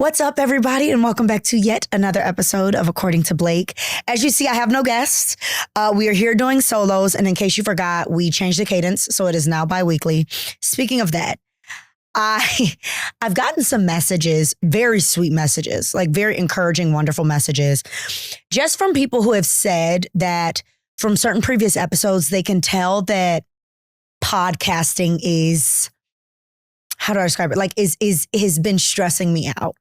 What's up, everybody, and welcome back to yet another episode of According to Blake. As you see, I have no guests. We are here doing solos, and in case you forgot, we changed the cadence, so it is now bi-weekly. Speaking of that, I've gotten some messages, very sweet messages, like very encouraging, wonderful messages, just from people who have said that from certain previous episodes, they can tell that podcasting is, how do I describe it? Like has been stressing me out.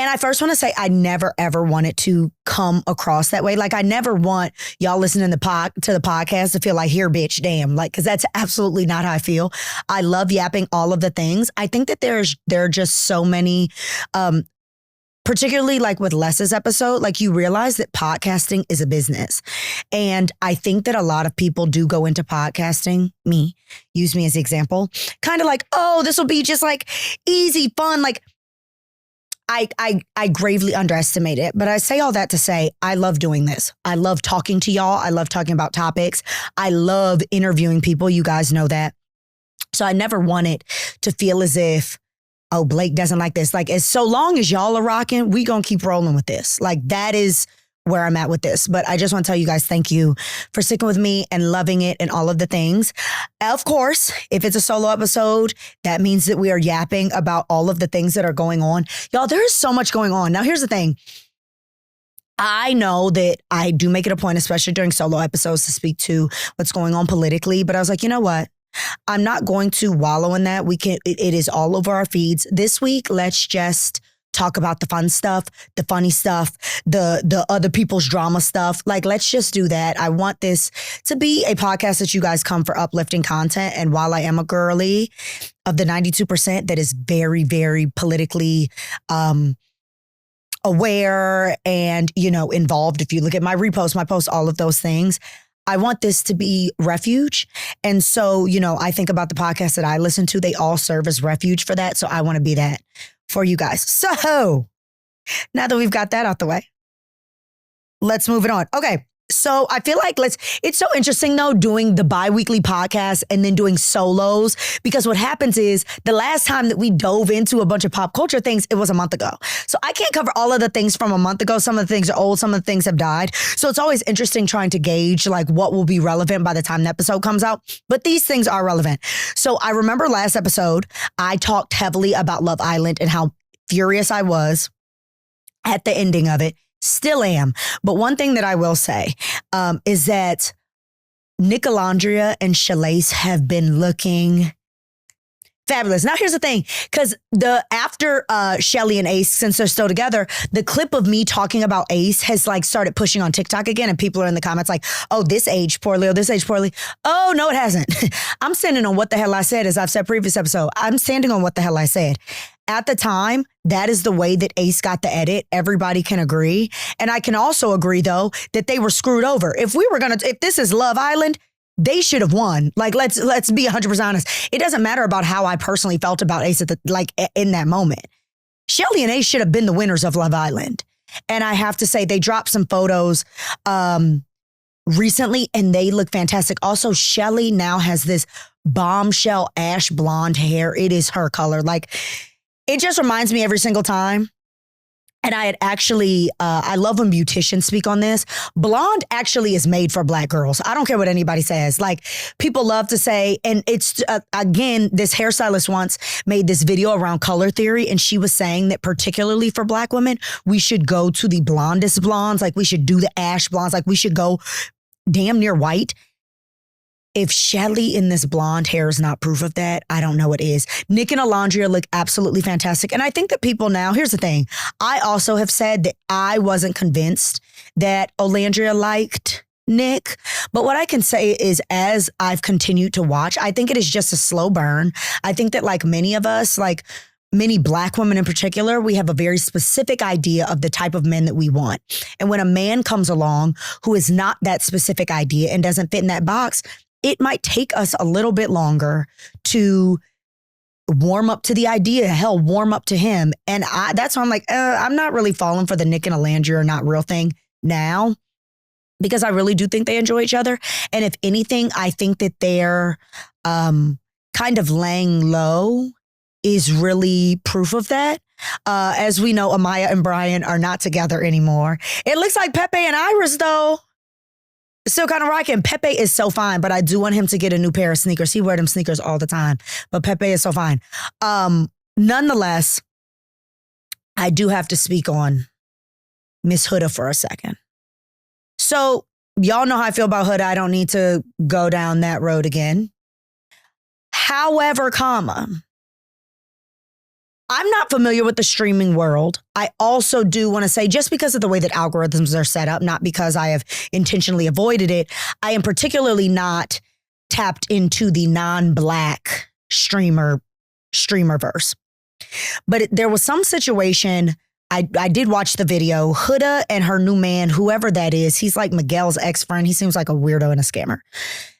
And I first want to say I never, ever want it to come across that way. Like I never want y'all listening to the podcast to feel like, here, bitch, damn. Like, because that's absolutely not how I feel. I love yapping all of the things. I think that there are just so many, particularly like with Les's episode, like you realize that podcasting is a business. And I think that a lot of people do go into podcasting, use me as an example, kind of like, oh, this will be just like easy, fun, like, I gravely underestimate it, but I say all that to say I love doing this. I love talking to y'all. I love talking about topics. I love interviewing people. You guys know that. So I never want it to feel as if, oh, Blake doesn't like this. Like, as so long as y'all are rocking, we gonna keep rolling with this. Like, that is where I'm at with this. But I just want to tell you guys, thank you for sticking with me and loving it and all of the things. Of course, if it's a solo episode, that means that we are yapping about all of the things that are going on. Y'all, there is so much going on. Now, here's the thing. I know that I do make it a point, especially during solo episodes, to speak to what's going on politically. But I was like, you know what? I'm not going to wallow in that. It is all over our feeds. This week, let's just talk about the fun stuff, the funny stuff, the other people's drama stuff. Like, let's just do that. I want this to be a podcast that you guys come for uplifting content. And while I am a girly of the 92% that is very, very politically aware and, involved, if you look at my reposts, my posts, all of those things, I want this to be refuge. And so, I think about the podcasts that I listen to, they all serve as refuge for that. So I want to be that for you guys. So now that we've got that out the way, let's move it on. Okay. So I feel like it's so interesting though, doing the bi-weekly podcast and then doing solos, because what happens is the last time that we dove into a bunch of pop culture things, it was a month ago. So I can't cover all of the things from a month ago. Some of the things are old, some of the things have died. So it's always interesting trying to gauge like what will be relevant by the time the episode comes out. But these things are relevant. So I remember last episode, I talked heavily about Love Island and how furious I was at the ending of it. Still am. But one thing that I will say is that Nicolandria and Shalace have been looking fabulous. Now, here's the thing, because after Shelly and Ace, since they're still together, the clip of me talking about Ace has like started pushing on TikTok again, and people are in the comments like, oh, this aged poorly, or this aged poorly. Oh, no, it hasn't. I'm standing on what the hell I said, as I've said previous episode. I'm standing on what the hell I said. At the time, that is the way that Ace got the edit. Everybody can agree. And I can also agree, though, that they were screwed over. If this is Love Island, they should have won. Like, let's be 100% honest. It doesn't matter about how I personally felt about Ace in that moment. Shelly and Ace should have been the winners of Love Island. And I have to say, they dropped some photos recently and they look fantastic. Also, Shelly now has this bombshell ash blonde hair. It is her color. Like, it just reminds me every single time. And I had actually, I love when beauticians speak on this. Blonde actually is made for Black girls. I don't care what anybody says. Like, people love to say, and it's, again, this hairstylist once made this video around color theory. And she was saying that particularly for Black women, we should go to the blondest blondes. Like, we should do the ash blondes. Like, we should go damn near white. If Shelly in this blonde hair is not proof of that, I don't know what is. Nick and Alondria look absolutely fantastic. And I think that people now, here's the thing. I also have said that I wasn't convinced that Olandria liked Nick. But what I can say is, as I've continued to watch, I think it is just a slow burn. I think that like many of us, like many Black women in particular, we have a very specific idea of the type of men that we want. And when a man comes along who is not that specific idea and doesn't fit in that box, it might take us a little bit longer to warm up to the idea, warm up to him. And that's why I'm like, I'm not really falling for the Nick and Alandria are not real thing now, because I really do think they enjoy each other. And if anything, I think that they're kind of laying low is really proof of that. As we know, Amaya and Brian are not together anymore. It looks like Pepe and Iris, though, still kind of rocking. Pepe is so fine, but I do want him to get a new pair of sneakers. He wear them sneakers all the time, but Pepe is so fine. Nonetheless, I do have to speak on Miss Huda for a second. So y'all know how I feel about Huda. I don't need to go down that road again. However, I'm not familiar with the streaming world. I also do want to say, just because of the way that algorithms are set up, not because I have intentionally avoided it, I am particularly not tapped into the non-Black streamerverse. But there was some situation, I did watch the video, Huda and her new man, whoever that is, he's like Miguel's ex-friend. He seems like a weirdo and a scammer.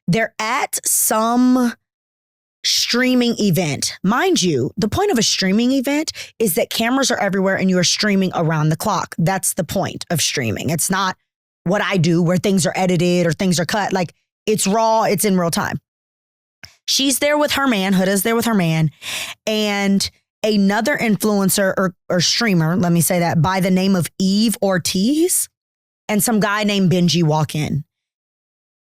They're at some streaming event. Mind you, the point of a streaming event is that cameras are everywhere and you are streaming around the clock. That's the point of streaming. It's not what I do where things are edited or things are cut. Like, it's raw, it's in real time. She's there with her man, Huda's there with her man, and another influencer or streamer, let me say that, by the name of Eve Ortiz, and some guy named Benji walk in.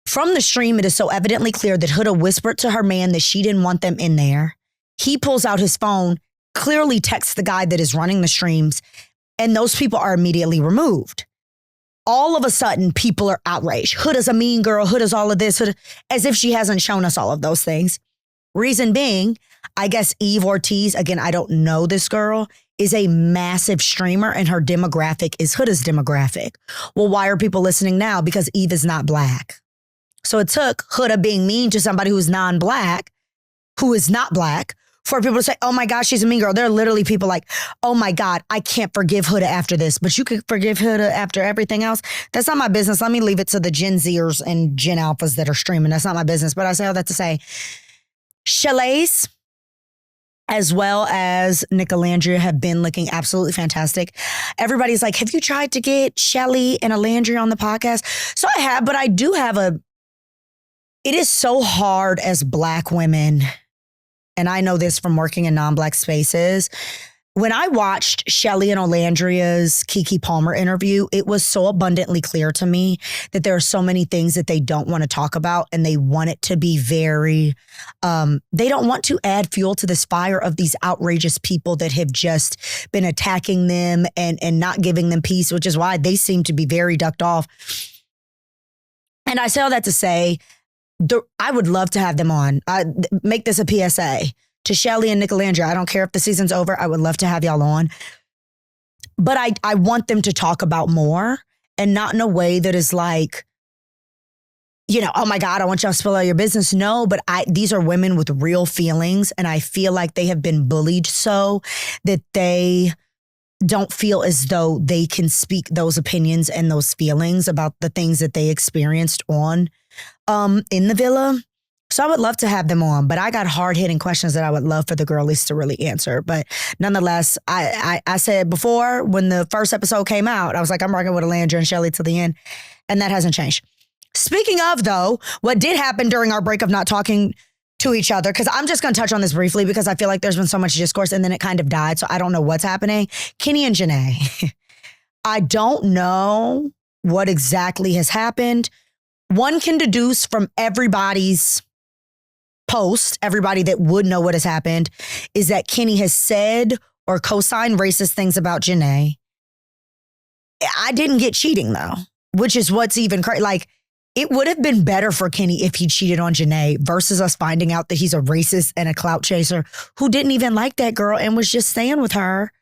From the stream, it is so evidently clear that Huda whispered to her man that she didn't want them in there. He pulls out his phone, clearly texts the guy that is running the streams, and those people are immediately removed. All of a sudden, people are outraged. Huda's a mean girl. Huda's all of this, Huda, as if she hasn't shown us all of those things. Reason being, I guess Eve Ortiz, again, I don't know this girl, is a massive streamer and her demographic is Huda's demographic. Well, why are people listening now? Because Eve is not Black. So it took Huda being mean to somebody who's non-Black, who is not Black, for people to say, oh my gosh, she's a mean girl. There are literally people like, oh my God, I can't forgive Huda after this, but you could forgive Huda after everything else. That's not my business. Let me leave it to the Gen Zers and Gen Alphas that are streaming. That's not my business. But I say all that to say, Shalace, as well as Nicolandria, have been looking absolutely fantastic. Everybody's like, have you tried to get Shelly and Alandria on the podcast? So I have, but I do have it is so hard as Black women, and I know this from working in non-Black spaces. When I watched Shelly and Olandria's Keke Palmer interview, it was so abundantly clear to me that there are so many things that they don't want to talk about, and they want it to be very, they don't want to add fuel to this fire of these outrageous people that have just been attacking them and not giving them peace, which is why they seem to be very ducked off. And I say all that to say, I would love to have them on. Make this a PSA to Shelly and Nicolandria. I don't care if the season's over. I would love to have y'all on. But I want them to talk about more, and not in a way that is like, you know, oh my God, I want y'all to spill out your business. No, but these are women with real feelings, and I feel like they have been bullied so that they don't feel as though they can speak those opinions and those feelings about the things that they experienced in the villa. So I would love to have them on, but I got hard-hitting questions that I would love for the girlies to really answer. But nonetheless, I said before, when the first episode came out, I was like, I'm rocking with Alandria and Shelly to the end, and that hasn't changed. Speaking of, though, what did happen during our break of not talking to each other, because I'm just going to touch on this briefly because I feel like there's been so much discourse and then it kind of died, so I don't know what's happening. Kenny and Janae. I don't know what exactly has happened. One can deduce from everybody's post, everybody that would know what has happened, is that Kenny has said or co-signed racist things about Janae. I didn't get cheating, though, which is what's even crazy. Like, it would have been better for Kenny if he cheated on Janae versus us finding out that he's a racist and a clout chaser who didn't even like that girl and was just staying with her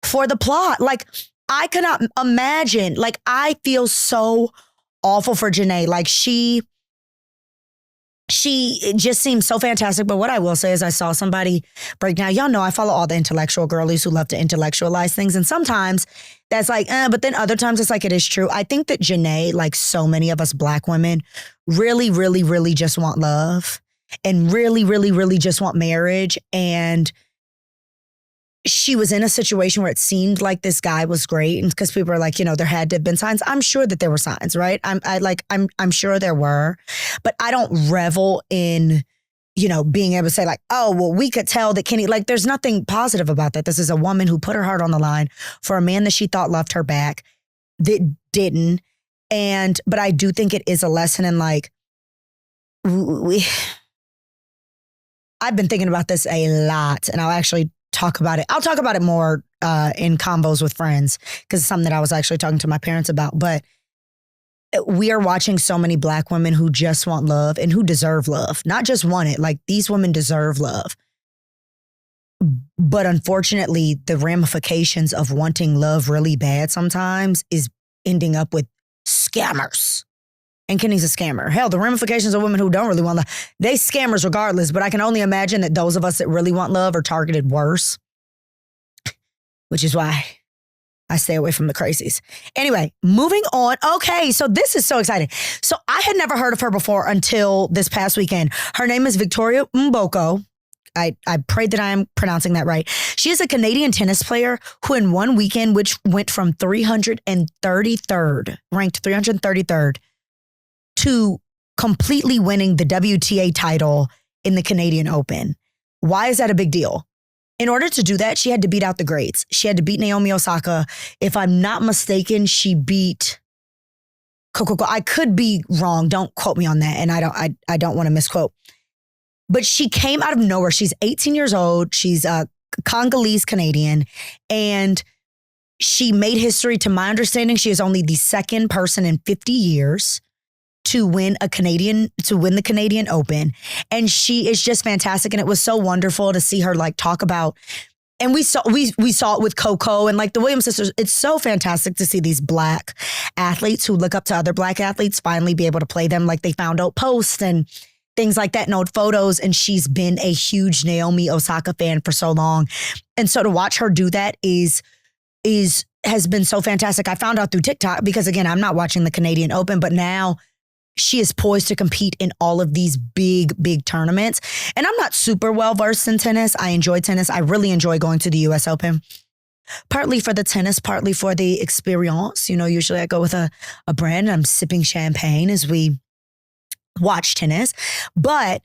for the plot. Like, I cannot imagine. Like, I feel so awful for Janae. Like, she just seems so fantastic. But what I will say is I saw somebody break down. Y'all know I follow all the intellectual girlies who love to intellectualize things. And sometimes that's like, but then other times it's like, it is true. I think that Janae, like so many of us Black women, really, really, really just want love and really, really, really just want marriage. And she was in a situation where it seemed like this guy was great, and because people are like, you know, there had to have been signs. I'm sure that there were signs, right? I'm sure there were, but I don't revel in being able to say like, oh, well, we could tell that Kenny, like, there's nothing positive about that. This is a woman who put her heart on the line for a man that she thought loved her back that didn't. But I do think it is a lesson in like, I've been thinking about this a lot, and I'll actually talk about it. I'll talk about it more in convos with friends because it's something that I was actually talking to my parents about. But we are watching so many Black women who just want love and who deserve love, not just want it. Like, these women deserve love. But unfortunately, the ramifications of wanting love really bad sometimes is ending up with scammers. And Kenny's a scammer. Hell, the ramifications of women who don't really want love, they scammers regardless, but I can only imagine that those of us that really want love are targeted worse, which is why I stay away from the crazies. Anyway, moving on. Okay, so this is so exciting. So I had never heard of her before until this past weekend. Her name is Victoria Mboko. I pray that I am pronouncing that right. She is a Canadian tennis player who in one weekend, which went from 333rd, ranked 333rd, to completely winning the WTA title in the Canadian Open. Why is that a big deal? In order to do that, she had to beat out the greats. She had to beat Naomi Osaka. If I'm not mistaken, she beat Coco. I could be wrong. Don't quote me on that. And I don't want to misquote. But she came out of nowhere. She's 18 years old. She's a Congolese Canadian. And she made history. To my understanding, she is only the second person in 50 years to win the Canadian Open. And she is just fantastic. And it was so wonderful to see her like talk about, and we saw it with Coco and like the Williams sisters. It's so fantastic to see these Black athletes who look up to other Black athletes finally be able to play them. Like, they found old posts and things like that and old photos. And she's been a huge Naomi Osaka fan for so long. And so to watch her do that has been so fantastic. I found out through TikTok because, again, I'm not watching the Canadian Open, but now she is poised to compete in all of these big, big tournaments. And I'm not super well versed in tennis. I enjoy tennis. I really enjoy going to the US Open, partly for the tennis, partly for the experience. Usually I go with a brand and I'm sipping champagne as we watch tennis. But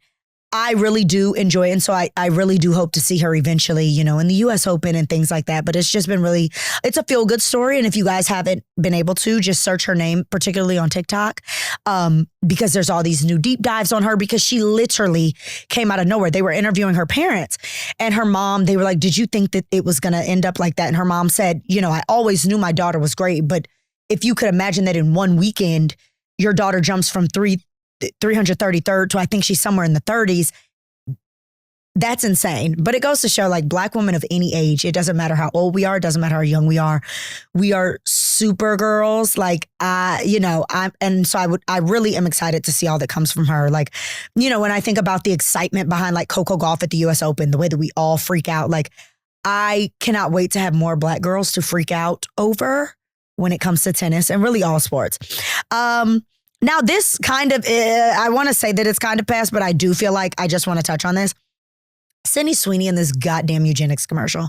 I really do enjoy it. And so I really do hope to see her eventually, in the US Open and things like that. But it's just been it's a feel good story. And if you guys haven't been able to, just search her name, particularly on TikTok, because there's all these new deep dives on her because she literally came out of nowhere. They were interviewing her parents and her mom, they were like, did you think that it was going to end up like that? And her mom said, I always knew my daughter was great. But if you could imagine that in one weekend, your daughter jumps from 333rd to I think she's somewhere in the 30s. That's insane. But it goes to show like Black women of any age, it doesn't matter how old we are, it doesn't matter how young we are super girls. Like, I really am excited to see all that comes from her. Like, when I think about the excitement behind like Coco Gauff at the US Open, the way that we all freak out, like, I cannot wait to have more Black girls to freak out over when it comes to tennis and really all sports. Now, this kind of, I want to say that it's kind of past, but I do feel like I just want to touch on this. Sydney Sweeney in this goddamn eugenics commercial.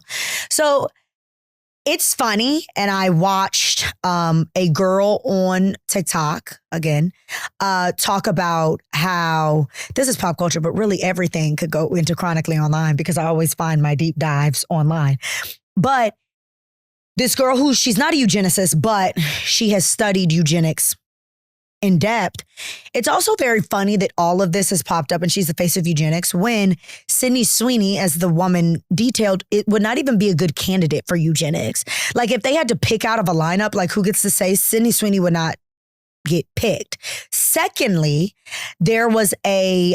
So it's funny. And I watched a girl on TikTok, again, talk about how this is pop culture, but really everything could go into chronically online because I always find my deep dives online. But this girl she's not a eugenicist, but she has studied eugenics in depth. It's also very funny that all of this has popped up and she's the face of eugenics when Sydney Sweeney, as the woman detailed, it would not even be a good candidate for eugenics. Like, if they had to pick out of a lineup, like who gets to say, Sydney Sweeney would not get picked. Secondly, there was I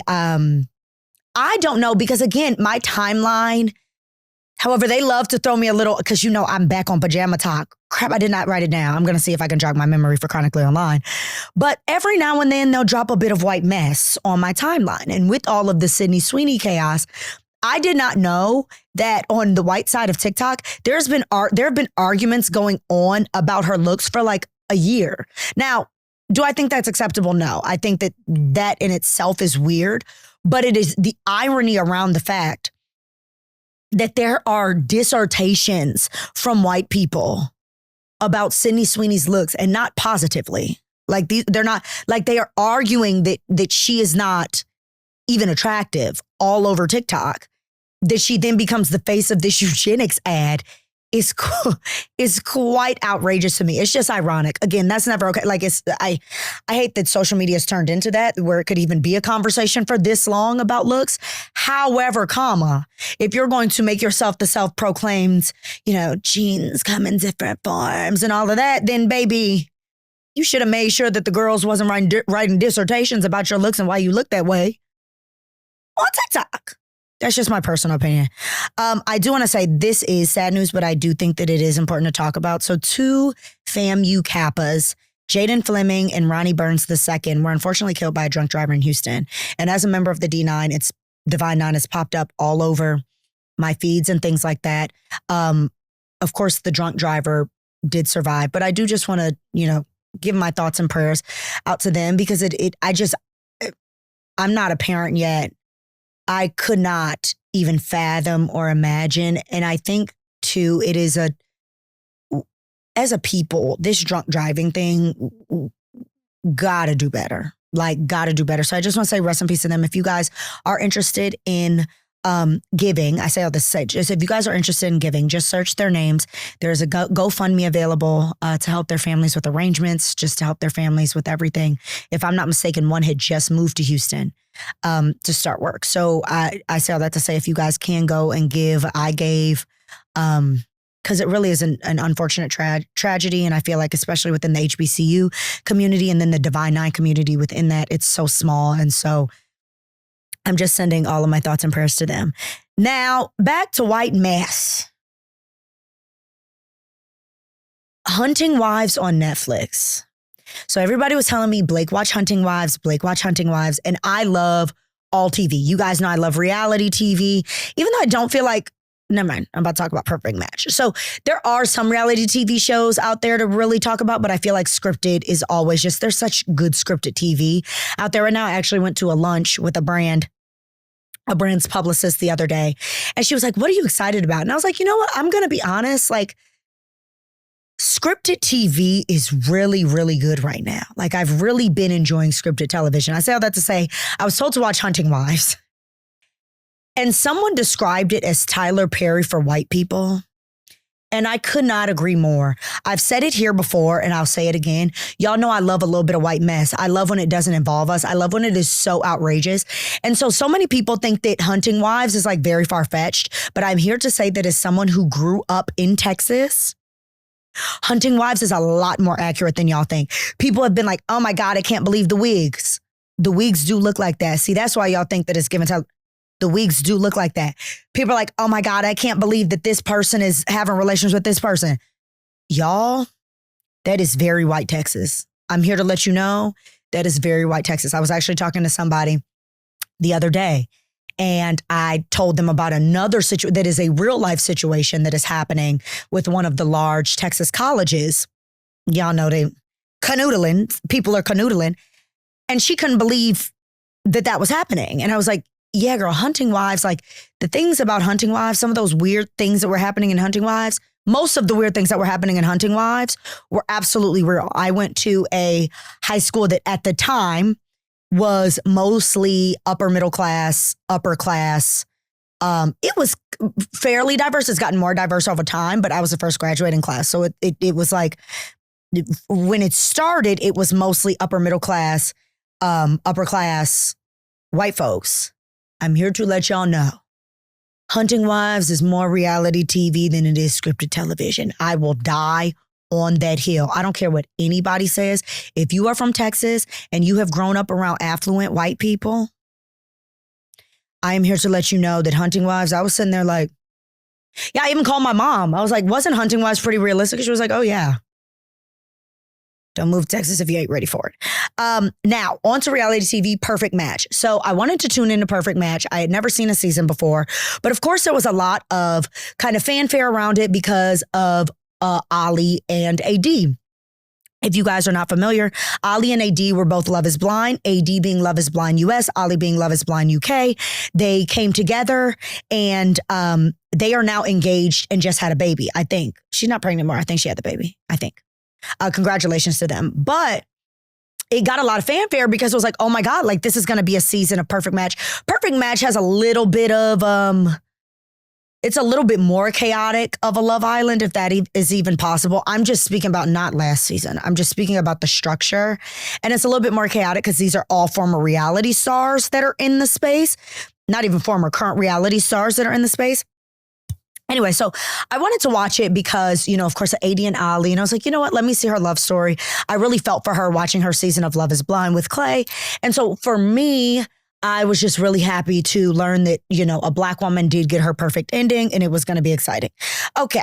don't know, because again, my timeline, however, they love to throw me a little, because I'm back on pajama talk. Crap, I did not write it down. I'm going to see if I can jog my memory for chronically online. But every now and then they'll drop a bit of white mess on my timeline. And with all of the Sydney Sweeney chaos, I did not know that on the white side of TikTok, there have been arguments going on about her looks for like a year. Now, do I think that's acceptable? No. I think that in itself is weird. But it is the irony around the fact that there are dissertations from white people about Sydney Sweeney's looks, and not positively. Like, they're not, like, they are arguing that she is not even attractive all over TikTok, that she then becomes the face of this eugenics ad is quite outrageous to me. It's just ironic. Again, that's never okay. Like I hate that social media has turned into that, where it could even be a conversation for this long about looks. However, if you're going to make yourself the self-proclaimed, genes come in different forms and all of that, then baby, you should have made sure that the girls wasn't writing dissertations about your looks and why you look that way on TikTok. That's just my personal opinion. I do want to say this is sad news, but I do think that it is important to talk about. So 2 FAMU Kappas, Jaden Fleming and Ronnie Burns II, were unfortunately killed by a drunk driver in Houston. And as a member of the D9, it's Divine 9 has popped up all over my feeds and things like that. Of course, the drunk driver did survive, but I do just want to, give my thoughts and prayers out to them, because I'm not a parent yet. I could not even fathom or imagine. And I think too, it is as a people, this drunk driving thing, gotta do better. Gotta do better. So I just want to say rest in peace to them. If you guys are interested in giving, I say all this, just if you guys are interested in giving, just search their names. There's a GoFundMe available to help their families with arrangements, just to help their families with everything. If I'm not mistaken, one had just moved to Houston to start work. So I say all that to say, if you guys can go and give, I gave, because it really is an unfortunate tragedy. And I feel like, especially within the HBCU community and then the Divine 9 community within that, it's so small. And so I'm just sending all of my thoughts and prayers to them. Now, back to white mess. Hunting Wives on Netflix. So everybody was telling me, Blake, watch Hunting Wives, Blake, watch Hunting Wives. And I love all TV. You guys know I love reality TV, even though I don't feel like, never mind, I'm about to talk about Perfect Match. So there are some reality TV shows out there to really talk about, but I feel like scripted is always just, there's such good scripted TV out there right now. I actually went to a lunch with a brand's publicist the other day, and she was like, what are you excited about? And I was like, you know what? I'm going to be honest, scripted TV is really, really good right now. I've really been enjoying scripted television. I say all that to say, I was told to watch Hunting Wives. And someone described it as Tyler Perry for white people. And I could not agree more. I've said it here before, and I'll say it again. Y'all know I love a little bit of white mess. I love when it doesn't involve us. I love when it is so outrageous. And so many people think that Hunting Wives is very far-fetched. But I'm here to say that as someone who grew up in Texas, Hunting Wives is a lot more accurate than y'all think. People have been like, oh my God, I can't believe the wigs. The wigs do look like that. See, that's why y'all think that it's given to... The wigs do look like that. People are like, oh my God, I can't believe that this person is having relations with this person. Y'all, that is very white Texas. I'm here to let you know that is very white Texas. I was actually talking to somebody the other day, and I told them about another situation that is a real life situation that is happening with one of the large Texas colleges. Y'all know they canoodling, people are canoodling. And she couldn't believe that was happening. And I was like, yeah, girl, Hunting Wives, the things about Hunting Wives, some of those weird things that were happening in Hunting Wives, most of the weird things that were happening in Hunting Wives were absolutely real. I went to a high school that at the time was mostly upper middle class, upper class. It was fairly diverse. It's gotten more diverse over time, but I was the first graduating class. So it was when it started, it was mostly upper middle class, upper class white folks. I'm here to let y'all know, Hunting Wives is more reality TV than it is scripted television. I will die on that hill. I don't care what anybody says. If you are from Texas and you have grown up around affluent white people, I am here to let you know that Hunting Wives, I was sitting there yeah, I even called my mom. I was like, wasn't Hunting Wives pretty realistic? She was like, oh yeah. Don't move to Texas if you ain't ready for it. Now, on to reality TV, Perfect Match. So I wanted to tune into Perfect Match. I had never seen a season before. But of course, there was a lot of kind of fanfare around it because of Ollie and AD. If you guys are not familiar, Ollie and AD were both Love is Blind, AD being Love is Blind US, Ollie being Love is Blind UK. They came together and they are now engaged and just had a baby, I think. She's not pregnant anymore. I think she had the baby, I think. Congratulations to them. But it got a lot of fanfare because it was like, oh my God, like this is going to be a season of Perfect Match. Perfect Match has a little bit of, it's a little bit more chaotic of a Love Island, if that is even possible. I'm just speaking about not last season. I'm just speaking about the structure. And it's a little bit more chaotic because these are all former reality stars that are in the space. Not even former, current reality stars that are in the space. Anyway, so I wanted to watch it because, you know, of course, AD and Ollie. And I was like, you know what? Let me see her love story. I really felt for her watching her season of Love is Blind with Clay. And so for me, I was just really happy to learn that, you know, a Black woman did get her perfect ending and it was going to be exciting. Okay.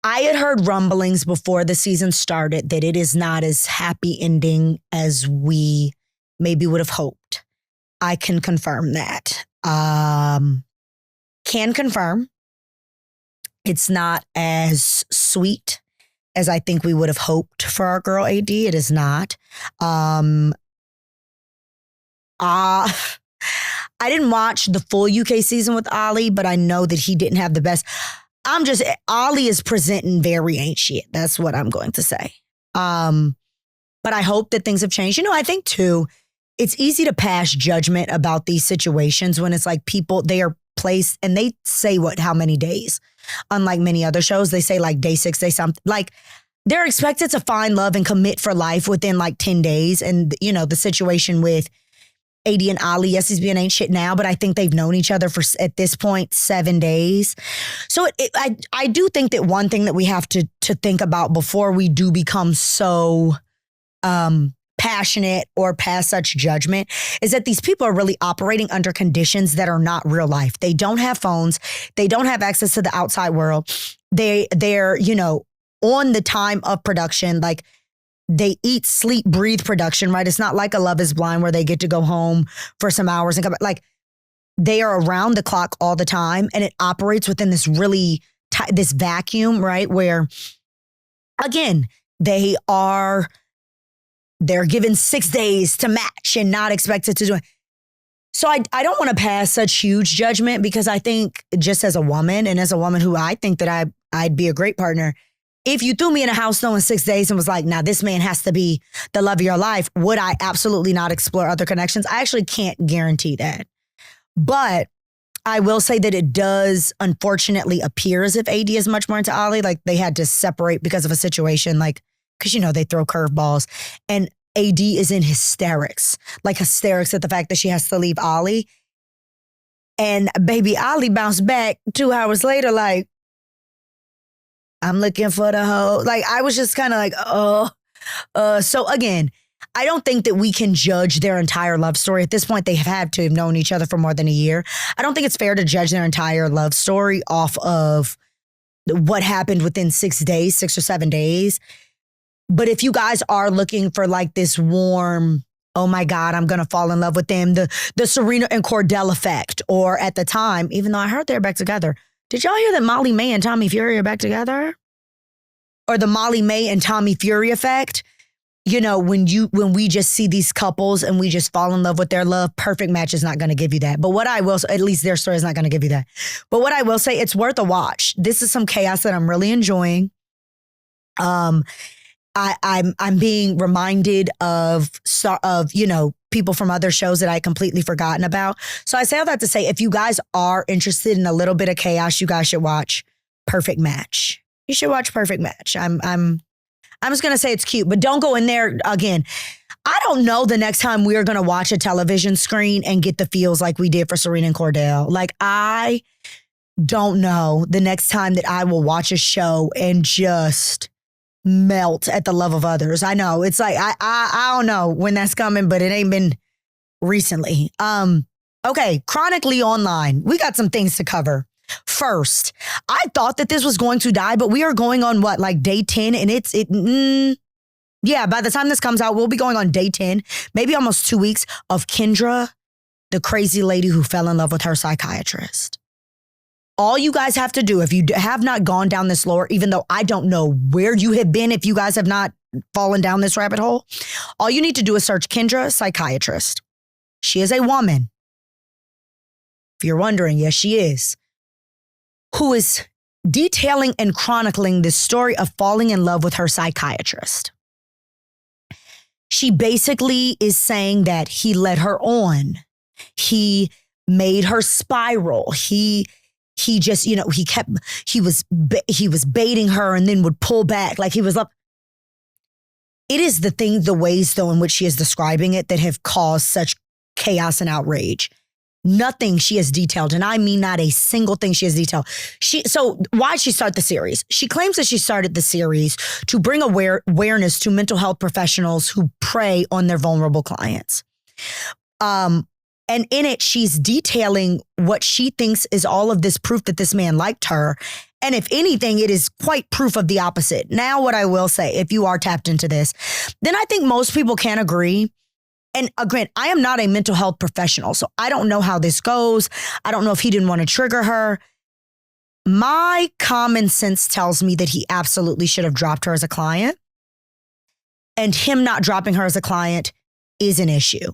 I had heard rumblings before the season started that it is not as happy ending as we maybe would have hoped. I can confirm that. Can confirm it's not as sweet as I think we would have hoped for our girl AD. It is not. I didn't watch the full UK season with Ollie, but I know that he didn't have the best. Ollie is presenting very ain't shit. That's what I'm going to say. But I hope that things have changed. You know, I think too, it's easy to pass judgment about these situations when it's like people, they are placed and they say how many days. Unlike many other shows, they say like day 6, day something. Like they're expected to find love and commit for life within like 10 days. And, you know, the situation with AD and Ollie, yes, he's being ain't shit now, but I think they've known each other for, at this point, 7 days. So I do think that one thing that we have to think about before we do become so passionate or pass such judgment is that these people are really operating under conditions that are not real life. They don't have phones. They don't have access to the outside world. They're, you know, on the time of production, like they eat, sleep, breathe production, right? It's not like a Love is Blind where they get to go home for some hours and come back. Like they are around the clock all the time and it operates within this really, this vacuum, right? Where again, they're given 6 days to match and not expected to do it. So I don't want to pass such huge judgment because I think just as a woman and as a woman who I think that I'd be a great partner, if you threw me in a house though in 6 days and was like, now this man has to be the love of your life, would I absolutely not explore other connections? I actually can't guarantee that. But I will say that it does unfortunately appear as if AD is much more into Ollie. Like they had to separate because of a situation, like, because, you know, they throw curveballs. And AD is in hysterics at the fact that she has to leave Ollie. And baby Ollie bounced back 2 hours later like, I'm looking for the hoe. Like, I was just kind of like, oh. So again, I don't think that we can judge their entire love story. At this point, they have had to have known each other for more than a year. I don't think it's fair to judge their entire love story off of what happened within 6 days, 6 or 7 days. But if you guys are looking for like this warm, oh my God, I'm going to fall in love with them, the Serena and Cordell effect, or at the time, even though I heard they're back together. Did y'all hear that Molly May and Tommy Fury are back together? Or the Molly May and Tommy Fury effect? You know, when we just see these couples and we just fall in love with their love, Perfect Match is not going to give you that. But what I will, at least their story is not going to give you that. But what I will say, it's worth a watch. This is some chaos that I'm really enjoying. I'm being reminded of, you know, people from other shows that I completely forgotten about. So I say all that to say, if you guys are interested in a little bit of chaos, you guys should watch Perfect Match. You should watch Perfect Match. I'm just going to say it's cute, but don't go in there again. I don't know the next time we are going to watch a television screen and get the feels like we did for Serena and Cordell. Like, I don't know the next time that I will watch a show and just melt at the love of others. I know it's like, I don't know when that's coming, but it ain't been recently. Okay. Chronically Online. We got some things to cover. First, I thought that this was going to die, but we are going on what, like day 10, and yeah, by the time this comes out, we'll be going on day 10, maybe almost 2 weeks of Kendra, the crazy lady who fell in love with her psychiatrist. All you guys have to do, if you have not gone down this lore, even though I don't know where you have been if you guys have not fallen down this rabbit hole, all you need to do is search Kendra Psychiatrist. She is a woman. If you're wondering, yes, she is. Who is detailing and chronicling the story of falling in love with her psychiatrist. She basically is saying that he led her on. He made her spiral. He just, he was baiting her and then would pull back. Like he was like, it is the ways though in which she is describing it that have caused such chaos and outrage. Nothing she has detailed, and I mean not a single thing she has detailed. So why'd she start the series? She claims that she started the series to bring awareness to mental health professionals who prey on their vulnerable clients. And in it, she's detailing what she thinks is all of this proof that this man liked her. And if anything, it is quite proof of the opposite. Now, what I will say, if you are tapped into this, then I think most people can agree. And again, I am not a mental health professional, so I don't know how this goes. I don't know if he didn't want to trigger her. My common sense tells me that he absolutely should have dropped her as a client. And him not dropping her as a client is an issue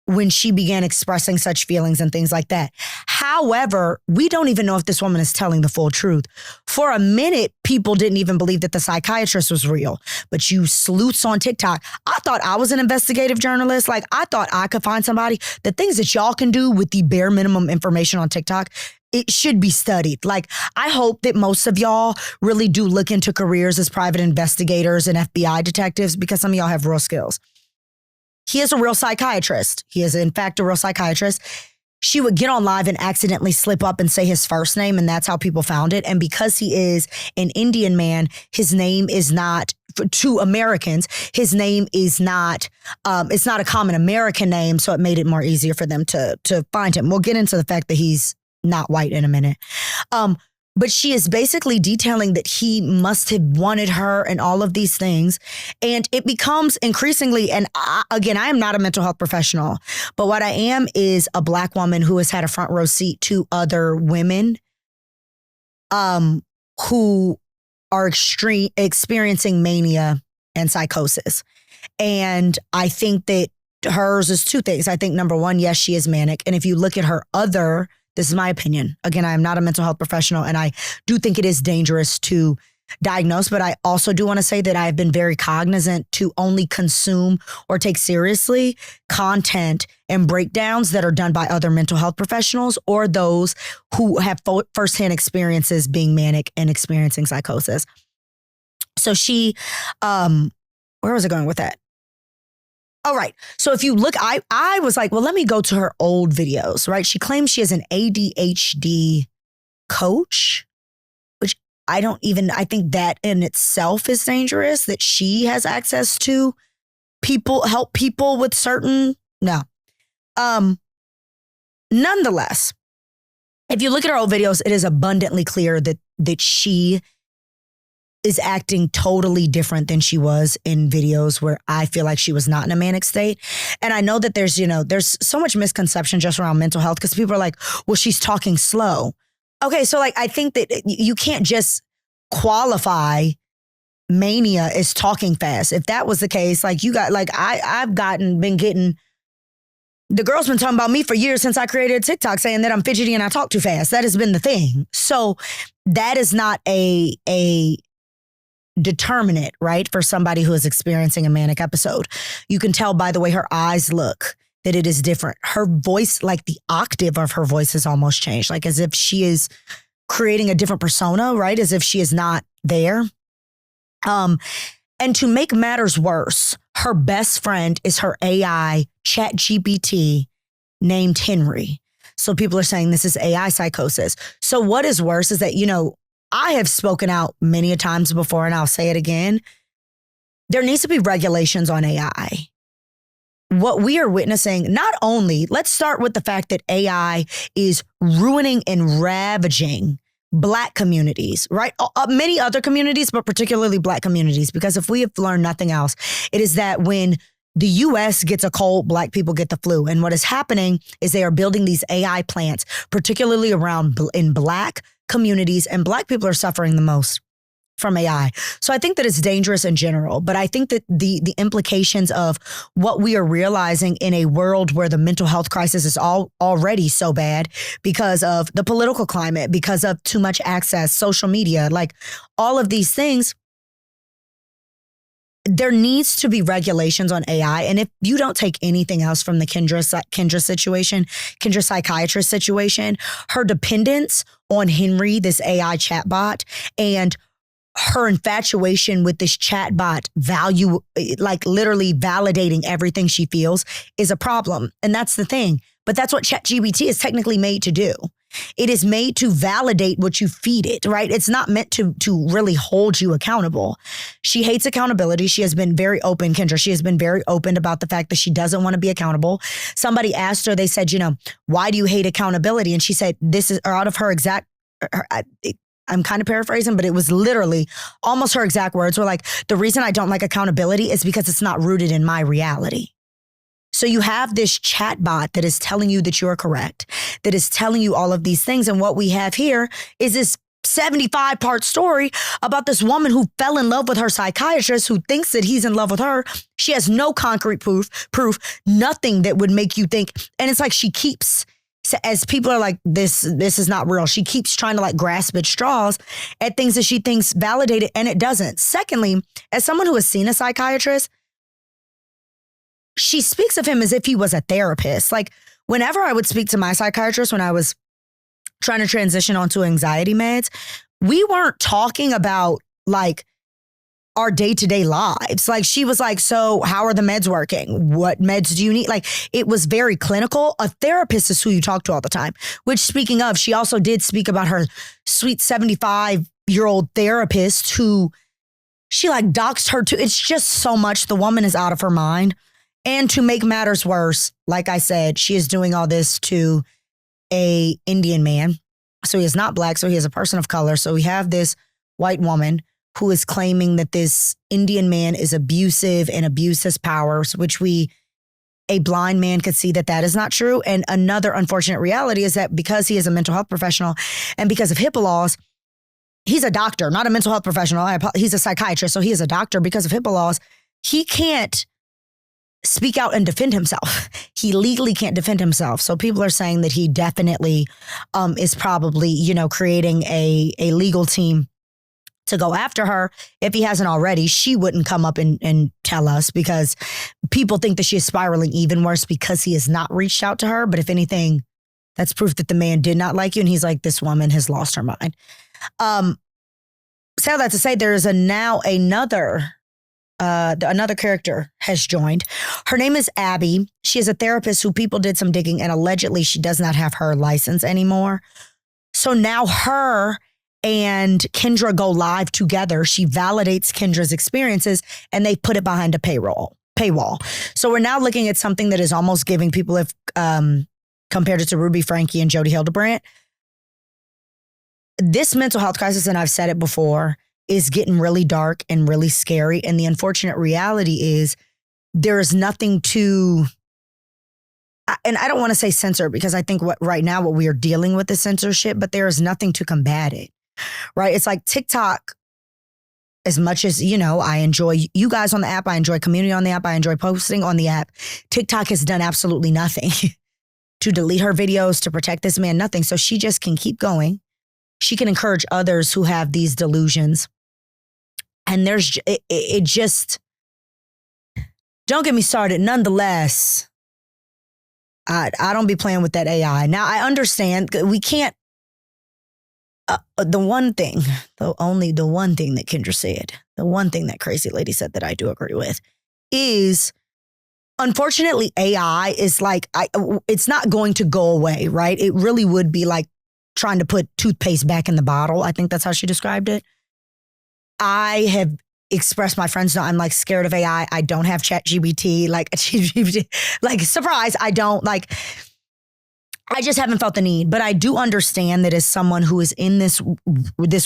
when she began expressing such feelings and things like that. However, we don't even know if this woman is telling the full truth. For a minute, people didn't even believe that the psychiatrist was real. But you sleuths on TikTok, I thought I was an investigative journalist. Like, I thought I could find somebody. The things that y'all can do with the bare minimum information on TikTok, it should be studied. Like, I hope that most of y'all really do look into careers as private investigators and FBI detectives, because some of y'all have real skills. He is a real psychiatrist. He is, in fact, a real psychiatrist. She would get on live and accidentally slip up and say his first name, and that's how people found it. And because he is an Indian man, his name is not, to Americans, his name is not, it's not a common American name, so it made it more easier for them to find him. We'll get into the fact that he's not white in a minute. But she is basically detailing that he must have wanted her and all of these things. And it becomes increasingly, and I am not a mental health professional, but what I am is a Black woman who has had a front row seat to other women who are experiencing mania and psychosis. And I think that hers is two things. I think number one, yes, she is manic. And if you look at her this is my opinion. Again, I am not a mental health professional, and I do think it is dangerous to diagnose, but I also do want to say that I have been very cognizant to only consume or take seriously content and breakdowns that are done by other mental health professionals or those who have firsthand experiences being manic and experiencing psychosis. So she, where was I going with that? All right. So if you look, I was like, well, let me go to her old videos, right? She claims she is an ADHD coach, which I think that in itself is dangerous, that she has access to help people with certain, no. Nonetheless, if you look at her old videos, it is abundantly clear that she is acting totally different than she was in videos where I feel like she was not in a manic state. And I know that there's so much misconception just around mental health because people are like, well, she's talking slow. Okay, so like I think that you can't just qualify mania as talking fast. If that was the case, like I've been getting, the girl's been talking about me for years since I created a TikTok saying that I'm fidgety and I talk too fast. That has been the thing. So that is not a determinant, right, for somebody who is experiencing a manic episode. You can tell by the way her eyes look that it is different. Her voice, like the octave of her voice has almost changed, like as if she is creating a different persona, right? As if she is not there. And to make matters worse, her best friend is her AI ChatGPT named Henry. So people are saying this is AI psychosis. So what is worse is that, I have spoken out many a times before, and I'll say it again. There needs to be regulations on AI. What we are witnessing, not only, let's start with the fact that AI is ruining and ravaging Black communities, right? Many other communities, but particularly Black communities, because if we have learned nothing else, it is that when the US gets a cold, Black people get the flu. And what is happening is they are building these AI plants, particularly around in Black communities, and Black people are suffering the most from AI. So I think that it's dangerous in general, but I think that the implications of what we are realizing in a world where the mental health crisis is already so bad because of the political climate, because of too much access, social media, like all of these things, there needs to be regulations on AI. And if you don't take anything else from the Kendra situation, Kendra psychiatrist situation, her dependence on Henry, this AI chatbot, and her infatuation with this chatbot like literally validating everything she feels is a problem. And that's the thing. But that's what ChatGPT is technically made to do. It is made to validate what you feed it, right? It's not meant to really hold you accountable. She hates accountability. She has been very open, Kendra. She has been very open about the fact that she doesn't want to be accountable. Somebody asked her, they said, why do you hate accountability? And she said, out of her exact, I'm kind of paraphrasing, but it was literally almost her exact words were like, the reason I don't like accountability is because it's not rooted in my reality. So you have this chatbot that is telling you that you're correct, that is telling you all of these things. And what we have here is this 75-part story about this woman who fell in love with her psychiatrist, who thinks that he's in love with her. She has no concrete proof, nothing that would make you think. And it's like she keeps, as people are like, this is not real, she keeps trying to like grasp at straws at things that she thinks validated, and it doesn't. Secondly, as someone who has seen a psychiatrist, she speaks of him as if he was a therapist. Like whenever I would speak to my psychiatrist when I was trying to transition onto anxiety meds, we weren't talking about like our day-to-day lives. Like she was like, so how are the meds working? What meds do you need? Like it was very clinical. A therapist is who you talk to all the time, which speaking of, she also did speak about her sweet 75-year-old therapist who she like doxed her to. It's just so much. The woman is out of her mind. And to make matters worse, like I said, she is doing all this to a Indian man. So he is not black. So he is a person of color. So we have this white woman who is claiming that this Indian man is abusive and abused his powers, which a blind man could see that that is not true. And another unfortunate reality is that because he is a mental health professional and because of HIPAA laws, he's a doctor, not a mental health professional. He's a psychiatrist. So he is a doctor. Because of HIPAA laws, he can't speak out and defend himself. He legally can't defend himself. So people are saying that he definitely is probably, creating a legal team to go after her. If he hasn't already, she wouldn't come up and tell us because people think that she is spiraling even worse because he has not reached out to her. But if anything, that's proof that the man did not like you. And he's like, this woman has lost her mind. So that to say, there is another character has joined. Her name is Abby. She is a therapist who people did some digging and allegedly she does not have her license anymore. So now her and Kendra go live together. She validates Kendra's experiences and they put it behind a paywall. So we're now looking at something that is almost giving people, if compared it to Ruby Frankie and Jodi Hildebrandt, this mental health crisis, and I've said it before, is getting really dark and really scary. And the unfortunate reality is there is nothing to, and I don't want to say censor because I think right now what we are dealing with is censorship, but there is nothing to combat it, right? It's like TikTok, as much as, I enjoy you guys on the app, I enjoy community on the app, I enjoy posting on the app. TikTok has done absolutely nothing to delete her videos, to protect this man, nothing. So she just can keep going. She can encourage others who have these delusions. And it just, don't get me started. Nonetheless, I don't be playing with that AI. Now, I understand we can't, the one thing that Kendra said, the one thing that crazy lady said that I do agree with is, unfortunately, AI is like, it's not going to go away, right? It really would be like trying to put toothpaste back in the bottle. I think that's how she described it. I have expressed, my friends know I'm like scared of AI. I don't have ChatGPT, like surprise. I don't I just haven't felt the need, but I do understand that as someone who is in this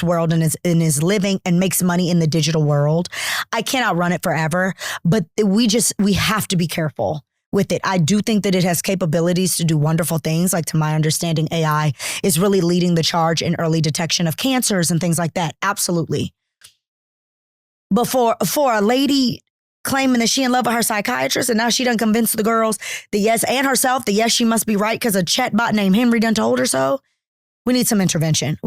world and is living and makes money in the digital world, I cannot run it forever, but we have to be careful with it. I do think that it has capabilities to do wonderful things. Like, to my understanding, AI is really leading the charge in early detection of cancers and things like that. Absolutely. But for a lady claiming that she in love with her psychiatrist and now she done convinced the girls that yes, and herself that yes, she must be right because a chatbot named Henry done told her so, we need some intervention.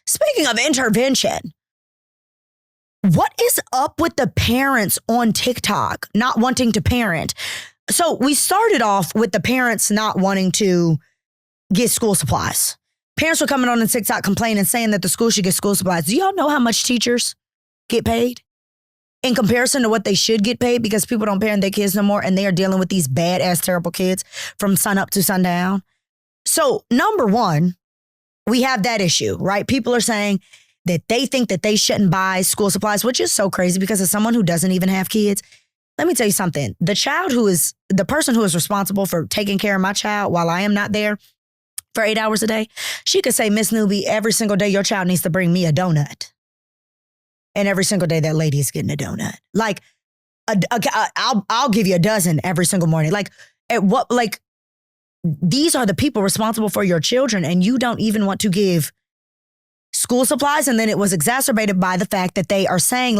Speaking of intervention, What is up with the parents on TikTok not wanting to parent? So we started off with the parents not wanting to get school supplies. Parents were coming on TikTok complaining, saying that the school should get school supplies. Do y'all know how much teachers get paid in comparison to what they should get paid, because people don't parent their kids no more and they are dealing with these badass, terrible kids from sun up to sundown? So number one, we have that issue, right? People are saying that they think that they shouldn't buy school supplies, which is so crazy because as someone who doesn't even have kids, let me tell you something. The person who is responsible for taking care of my child while I am not there for 8 hours a day, she could say, Miss Newbie, every single day your child needs to bring me a donut. And every single day that lady is getting a donut. Like, I'll give you a dozen every single morning. These are the people responsible for your children, and you don't even want to give school supplies. And then it was exacerbated by the fact that they are saying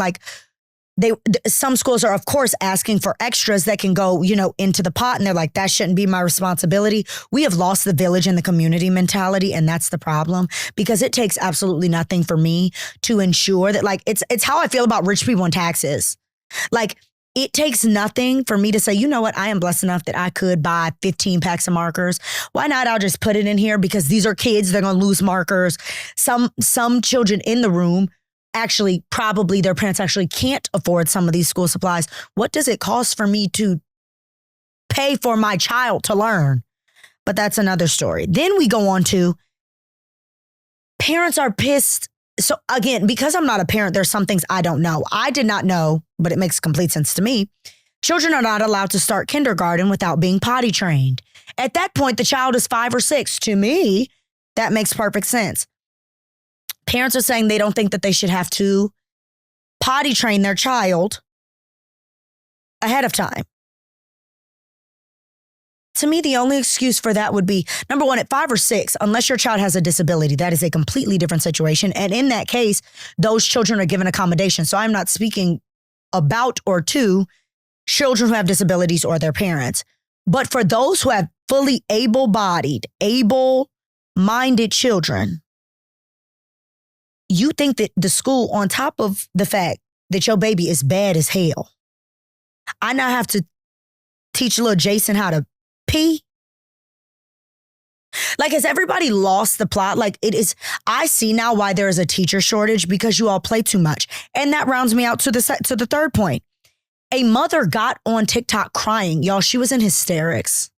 some schools are, of course, asking for extras that can go, into the pot. And they're like, that shouldn't be my responsibility. We have lost the village and the community mentality. And that's the problem, because it takes absolutely nothing for me to ensure that, it's how I feel about rich people and taxes. It takes nothing for me to say, you know what, I am blessed enough that I could buy 15 packs of markers. Why not? I'll just put it in here because these are kids. They're going to lose markers. Some children in the room, actually, probably their parents actually can't afford some of these school supplies. What does it cost for me to pay for my child to learn? But that's another story. Then we go on to parents are pissed. So again, because I'm not a parent, there's some things I don't know. I did not know, but it makes complete sense to me. Children are not allowed to start kindergarten without being potty trained. At that point, the child is 5 or 6. To me, that makes perfect sense. Parents are saying they don't think that they should have to potty train their child ahead of time. To me, the only excuse for that would be, number one, at 5 or 6, unless your child has a disability, that is a completely different situation. And in that case, those children are given accommodation. So I'm not speaking about or to children who have disabilities or their parents. But for those who have fully able-bodied, able-minded children, you think that the school, on top of the fact that your baby is bad as hell, I now have to teach little Jason how to pee? Has everybody lost the plot? I see now why there is a teacher shortage, because you all play too much. And that rounds me out to the third point. A mother got on TikTok crying. Y'all, she was in hysterics,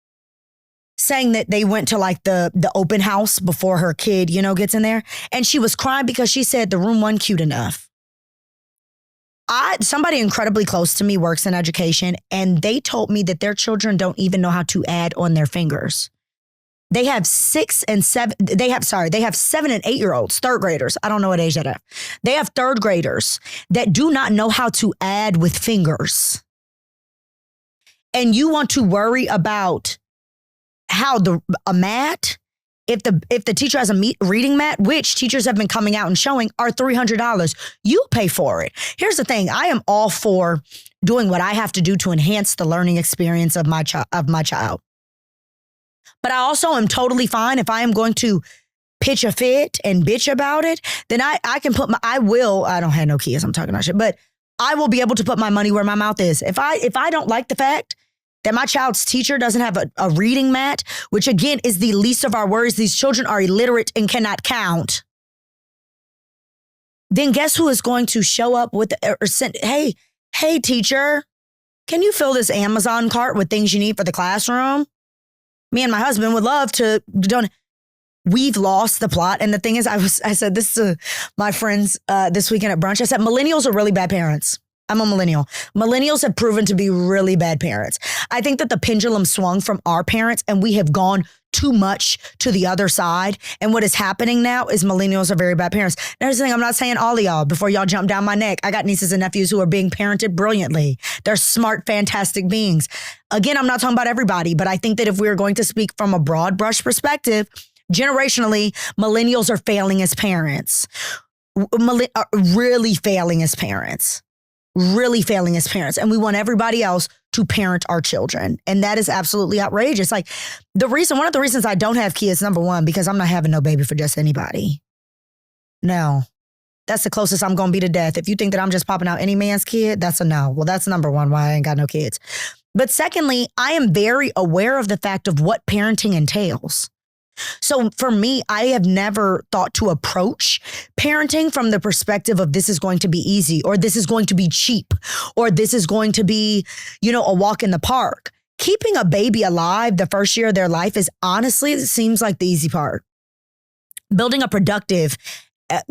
saying that they went to the open house before her kid, gets in there. And she was crying because she said the room wasn't cute enough. Somebody incredibly close to me works in education, and they told me that their children don't even know how to add on their fingers. They have 7 and 8-year-olds, third graders. I don't know what age that are. They have third graders that do not know how to add with fingers. And you want to worry about how a mat, if the teacher has a reading mat, which teachers have been coming out and showing are $300, you pay for it. Here's the thing. I am all for doing what I have to do to enhance the learning experience of my child. But I also am totally fine if I am going to pitch a fit and bitch about it, then I can I don't have no kids, I'm talking about shit, but I will be able to put my money where my mouth is. If I don't like the fact that my child's teacher doesn't have a reading mat, which again is the least of our worries, these children are illiterate and cannot count, then guess who is going to show up with or send, hey teacher, can you fill this Amazon cart with things you need for the classroom? Me and my husband would love to donate. We've lost the plot. And the thing is, I said this to my friends this weekend at brunch. I said, millennials are really bad parents. I'm a millennial. Millennials have proven to be really bad parents. I think that the pendulum swung from our parents and we have gone too much to the other side. And what is happening now is millennials are very bad parents. Now, here's the thing. I'm not saying all of y'all before y'all jump down my neck. I got nieces and nephews who are being parented brilliantly. They're smart, fantastic beings. Again, I'm not talking about everybody, but I think that if we're going to speak from a broad brush perspective, generationally, millennials are failing as parents. Really failing as parents. Really failing as parents. And we want everybody else to parent our children. And that is absolutely outrageous. One of the reasons I don't have kids, number one, because I'm not having no baby for just anybody. No. That's the closest I'm going to be to death. If you think that I'm just popping out any man's kid, that's a no. Well, that's number one, why I ain't got no kids. But secondly, I am very aware of the fact of what parenting entails. So for me, I have never thought to approach parenting from the perspective of this is going to be easy, or this is going to be cheap, or this is going to be, a walk in the park. Keeping a baby alive the first year of their life is honestly, it seems like the easy part. Building a productive,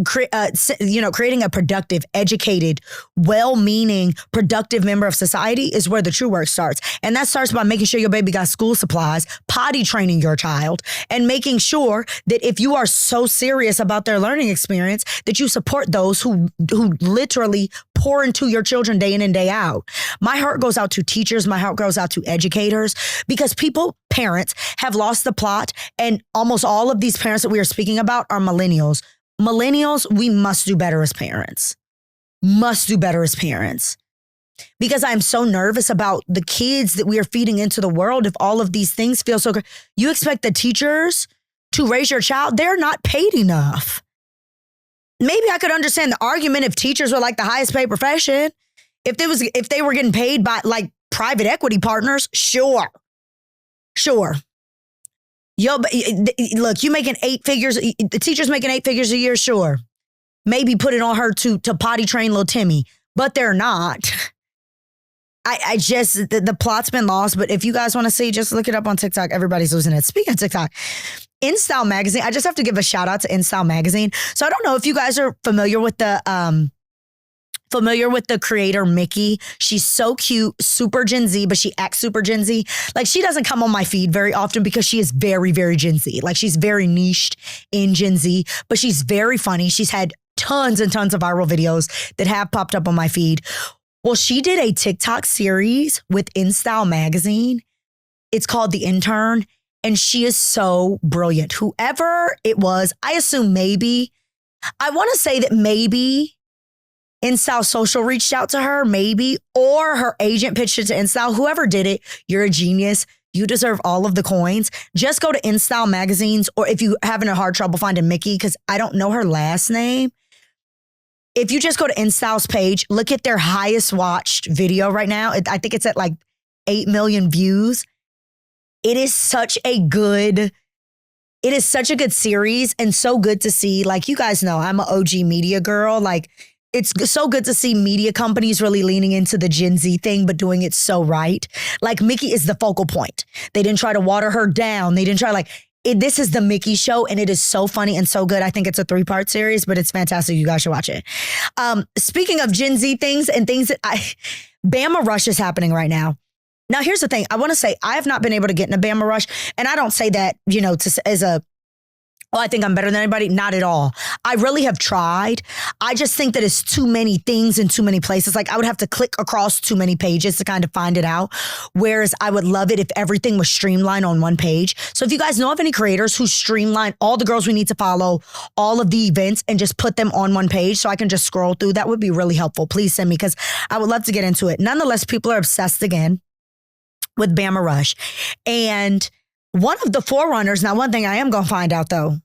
creating a productive, educated, well-meaning, productive member of society is where the true work starts. And that starts by making sure your baby got school supplies, potty training your child, and making sure that if you are so serious about their learning experience, that you support those who literally pour into your children day in and day out. My heart goes out to teachers. My heart goes out to educators, because parents have lost the plot. And almost all of these parents that we are speaking about are millennials. Millennials, we must do better as parents. Must do better as parents. Because I'm so nervous about the kids that we are feeding into the world. If all of these things feel so good, you expect the teachers to raise your child, they're not paid enough. Maybe I could understand the argument if teachers were like the highest paid profession. If they were getting paid by like private equity partners, sure. Yo, look, you making 8 figures, the teacher's making 8 figures a year, sure. Maybe put it on her to potty train little Timmy, but they're not. I just, the plot's been lost, but if you guys want to see, just look it up on TikTok. Everybody's losing it. Speaking of TikTok, InStyle Magazine, I just have to give a shout out to InStyle Magazine. So I don't know if you guys are familiar with the creator, Mickey. She's so cute, super Gen Z, but she acts super Gen Z. Like, she doesn't come on my feed very often because she is very, very Gen Z. Like, she's very niched in Gen Z, but she's very funny. She's had tons and tons of viral videos that have popped up on my feed. Well, she did a TikTok series with InStyle Magazine. It's called The Intern, and she is so brilliant. Whoever it was, I assume I want to say that maybe InStyle Social reached out to her, maybe, or her agent pitched it to InStyle. Whoever did it, you're a genius. You deserve all of the coins. Just go to InStyle Magazines, or if you're having a hard trouble finding Mickey, because I don't know her last name. If you just go to InStyle's page, look at their highest watched video right now. I think it's at like 8 million views. It is such a good series, and so good to see. Like, you guys know, I'm an OG media girl. Like, it's so good to see media companies really leaning into the Gen Z thing, but doing it so right. Like, Mickey is the focal point. They didn't try to water her down. They didn't try this is the Mickey show, and it is so funny and so good. I think it's a 3-part series, but it's fantastic. You guys should watch it. Speaking of Gen Z things and things that Bama Rush is happening right now. Now, here's the thing. I want to say I have not been able to get in a Bama Rush, and I don't say that, I think I'm better than anybody. Not at all. I really have tried. I just think that it's too many things in too many places. Like, I would have to click across too many pages to kind of find it out. Whereas I would love it if everything was streamlined on one page. So if you guys know of any creators who streamline all the girls we need to follow, all of the events, and just put them on one page so I can just scroll through, that would be really helpful. Please send me, because I would love to get into it. Nonetheless, people are obsessed again with Bama Rush. And one of the forerunners, now one thing I am going to find out though,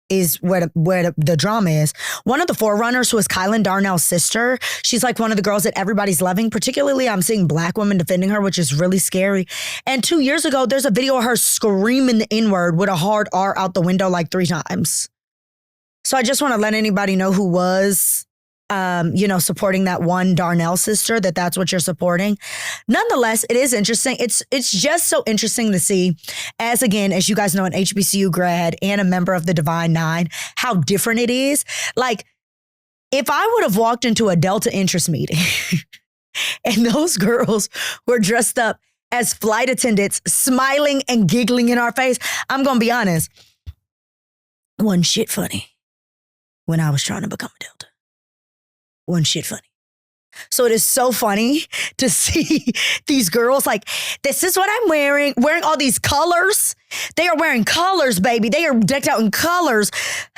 is where the drama is. One of the forerunners, who is Kylan Darnell's sister, she's like one of the girls that everybody's loving. Particularly, I'm seeing Black women defending her, which is really scary. And 2 years ago, there's a video of her screaming the N-word with a hard R out the window like 3 times. So I just want to let anybody know who was supporting that one Darnell sister, that's what you're supporting. Nonetheless, it is interesting. It's just so interesting to see, as you guys know, an HBCU grad and a member of the Divine Nine, how different it is. Like, if I would have walked into a Delta interest meeting and those girls were dressed up as flight attendants, smiling and giggling in our face, I'm going to be honest, wasn't shit funny when I was trying to become a Delta. One shit funny. So it is so funny to see these girls like, this is what I'm wearing all these colors. They are wearing colors, baby. They are decked out in colors.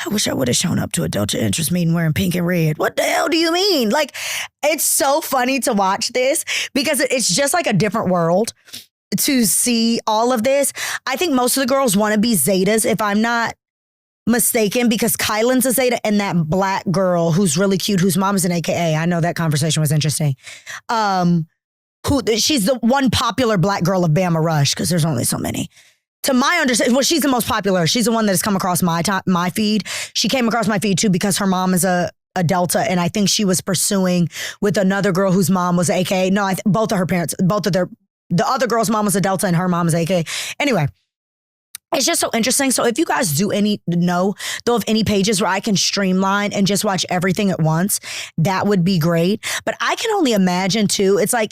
I wish I would have shown up to a Delta interest meeting wearing pink and red. What the hell do you mean? Like, it's so funny to watch this because it's just like a different world to see all of this. I think most of the girls want to be Zetas. mistaken because Kylan's a Zeta and that black girl who's really cute, whose mom is an AKA. I know that conversation was interesting. She's the one popular black girl of Bama Rush because there's only so many. To my understanding, well, she's the most popular. She's the one that has come across my feed. She came across my feed too because her mom is a Delta, and I think she was pursuing with another girl whose mom was AKA. No, both of her parents, the other girl's mom was a Delta and her mom was AKA. Anyway, it's just so interesting. So if you guys do know of any pages where I can streamline and just watch everything at once, that would be great. But I can only imagine too, it's like,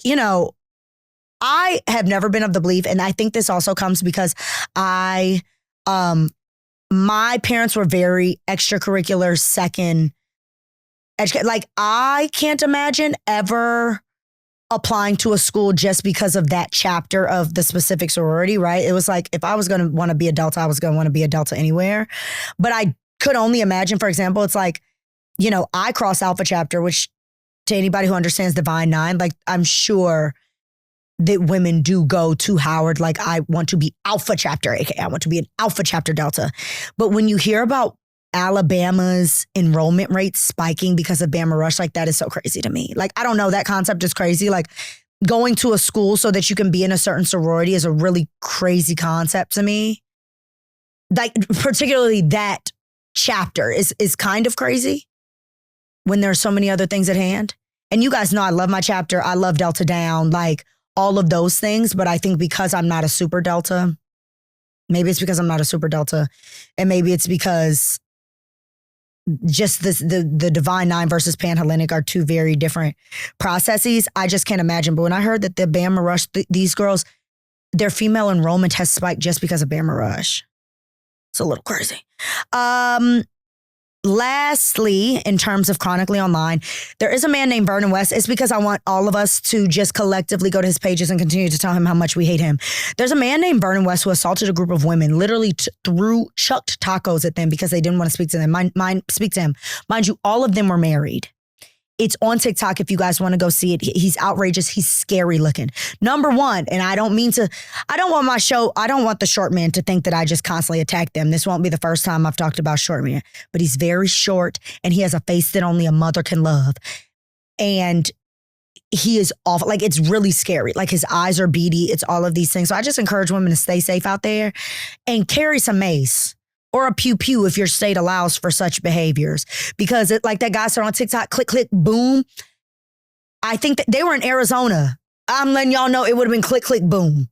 I have never been of the belief, and I think this also comes because my parents were very extracurricular second education. Like I can't imagine ever applying to a school just because of that chapter of the specific sorority, right? It was like, if I was going to want to be a Delta, I was going to want to be a Delta anywhere. But I could only imagine, for example, it's like, I cross Alpha chapter, which to anybody who understands Divine Nine, like I'm sure that women do go to Howard. Like I want to be Alpha chapter, aka I want to be an Alpha chapter Delta. But when you hear about Alabama's enrollment rates spiking because of Bama Rush, like that is so crazy to me. Like, I don't know, that concept is crazy. Like going to a school so that you can be in a certain sorority is a really crazy concept to me. Like particularly that chapter is kind of crazy when there's so many other things at hand. And you guys know I love my chapter. I love Delta Down, like all of those things. But I think because I'm not a super Delta, maybe it's because I'm not a super Delta, and maybe it's because just the Divine Nine versus Panhellenic are two very different processes. I just can't imagine. But when I heard that the Bama Rush, these girls, their female enrollment has spiked just because of Bama Rush. It's a little crazy. Lastly, in terms of chronically online, there is a man named Vernon West. It's because I want all of us to just collectively go to his pages and continue to tell him how much we hate him. There's a man named Vernon West who assaulted a group of women, literally chucked tacos at them because they didn't want to speak to them. Speak to him. Mind you, all of them were married. It's on TikTok if you guys want to go see it. He's outrageous. He's scary looking. Number one, and I don't want the short man to think that I just constantly attack them. This won't be the first time I've talked about short man, but he's very short and he has a face that only a mother can love. And he is awful. Like it's really scary. Like his eyes are beady. It's all of these things. So I just encourage women to stay safe out there and carry some mace. Or a pew-pew if your state allows for such behaviors. Because like that guy said on TikTok, click, click, boom. I think that they were in Arizona. I'm letting y'all know it would have been click, click, boom.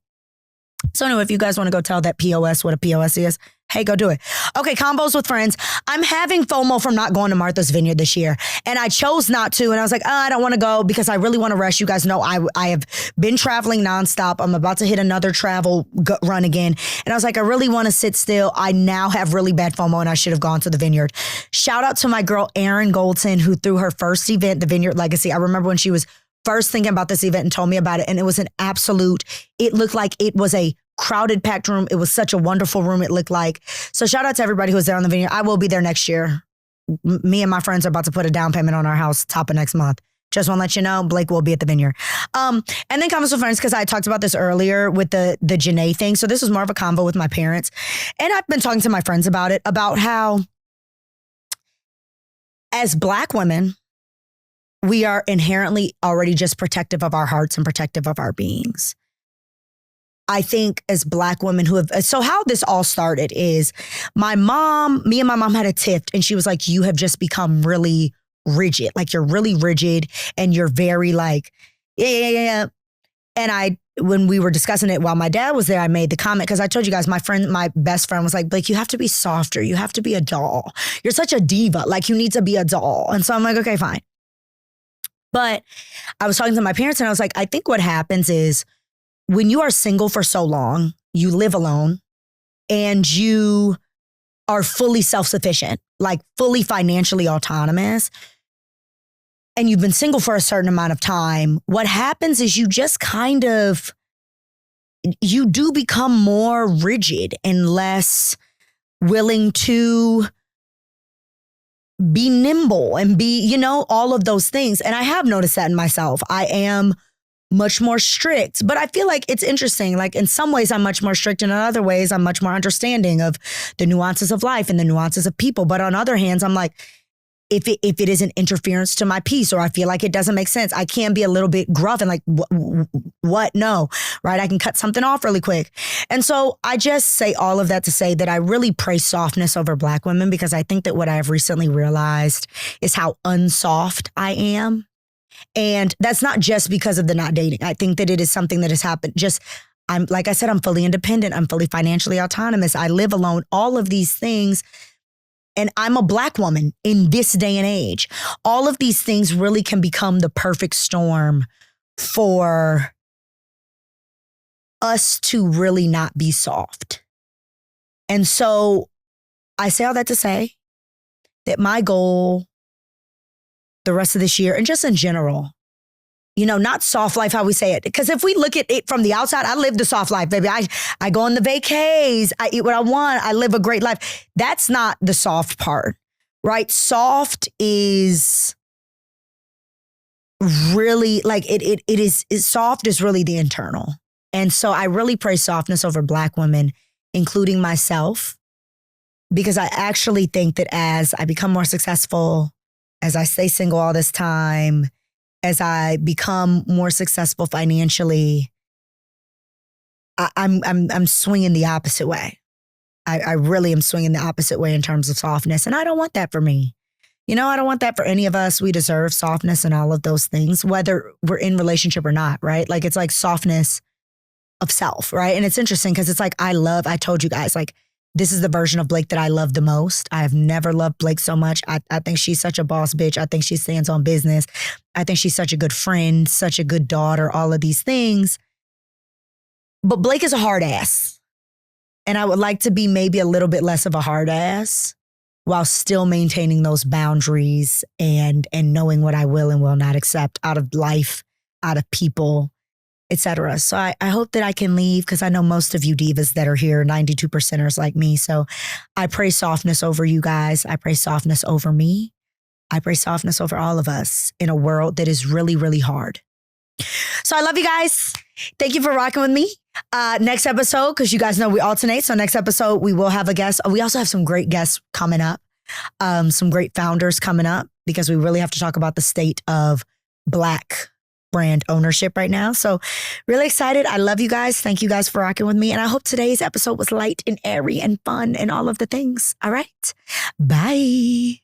So anyway, if you guys want to go tell that POS what a POS is, hey, go do it. Okay, combos with friends. I'm having FOMO from not going to Martha's Vineyard this year. And I chose not to. And I was like, I don't want to go because I really want to rest. You guys know I have been traveling nonstop. I'm about to hit another travel run again. And I was like, I really want to sit still. I now have really bad FOMO and I should have gone to the Vineyard. Shout out to my girl, Erin Goldson, who threw her first event, the Vineyard Legacy. I remember when she was first thinking about this event and told me about it. And it was an absolute, it looked like it was a crowded, packed room. It was such a wonderful room, it looked like. So shout out to everybody who was there on the Vineyard. I will be there next year. Me and my friends are about to put a down payment on our house top of next month. Just want to let you know, Blake will be at the Vineyard. And then convos with friends, because I talked about this earlier with the Janae thing. So this was more of a convo with my parents. And I've been talking to my friends about it, about how as Black women, we are inherently already just protective of our hearts and protective of our beings. I think as Black women who have, so how this all started is me and my mom had a tiff and she was like, you have just become really rigid. Like you're really rigid and you're very like, yeah. And when we were discussing it while my dad was there, I made the comment because I told you guys, my best friend was like, Blake, you have to be softer. You have to be a doll. You're such a diva. Like you need to be a doll. And so I'm like, okay, fine. But I was talking to my parents and I was like, I think what happens is when you are single for so long, you live alone and you are fully self-sufficient, like fully financially autonomous, and you've been single for a certain amount of time, what happens is you just kind of, you do become more rigid and less willing to be nimble and be, all of those things. And I have noticed that in myself. I am much more strict. But I feel like it's interesting. Like in some ways I'm much more strict and in other ways I'm much more understanding of the nuances of life and the nuances of people. But on other hands, I'm like, if it is an interference to my peace or I feel like it doesn't make sense, I can be a little bit gruff and like, what? No, right? I can cut something off really quick. And so I just say all of that to say that I really pray softness over Black women because I think that what I have recently realized is how unsoft I am. And that's not just because of the not dating. I think that it is something that has happened. Like I said, I'm fully independent. I'm fully financially autonomous. I live alone, all of these things. And I'm a Black woman in this day and age. All of these things really can become the perfect storm for us to really not be soft. And so I say all that to say that my goal the rest of this year and just in general, not soft life, how we say it. Because if we look at it from the outside, I live the soft life, baby. I go on the vacays. I eat what I want. I live a great life. That's not the soft part, right? Soft is really like soft is really the internal. And so I really pray softness over Black women, including myself, because I actually think that as I become more successful, as I stay single all this time, as I become more successful financially, I'm swinging the opposite way. I really am swinging the opposite way in terms of softness. And I don't want that for me. I don't want that for any of us. We deserve softness and all of those things, whether we're in relationship or not, right? Like it's like softness of self, right? And it's interesting because it's like I told you guys, like this is the version of Blake that I love the most. I have never loved Blake so much. I think she's such a boss bitch. I think she stands on business. I think she's such a good friend, such a good daughter, all of these things. But Blake is a hard ass. And I would like to be maybe a little bit less of a hard ass while still maintaining those boundaries and knowing what I will and will not accept out of life, out of people, etc. So I hope that I can leave because I know most of you divas that are here, 92%ers like me. So I pray softness over you guys. I pray softness over me. I pray softness over all of us in a world that is really, really hard. So I love you guys. Thank you for rocking with me. Next episode, because you guys know we alternate. So next episode, we will have a guest. We also have some great guests coming up, some great founders coming up because we really have to talk about the state of Black brand ownership right now. So really excited. I love you guys. Thank you guys for rocking with me. And I hope today's episode was light and airy and fun and all of the things. All right. Bye.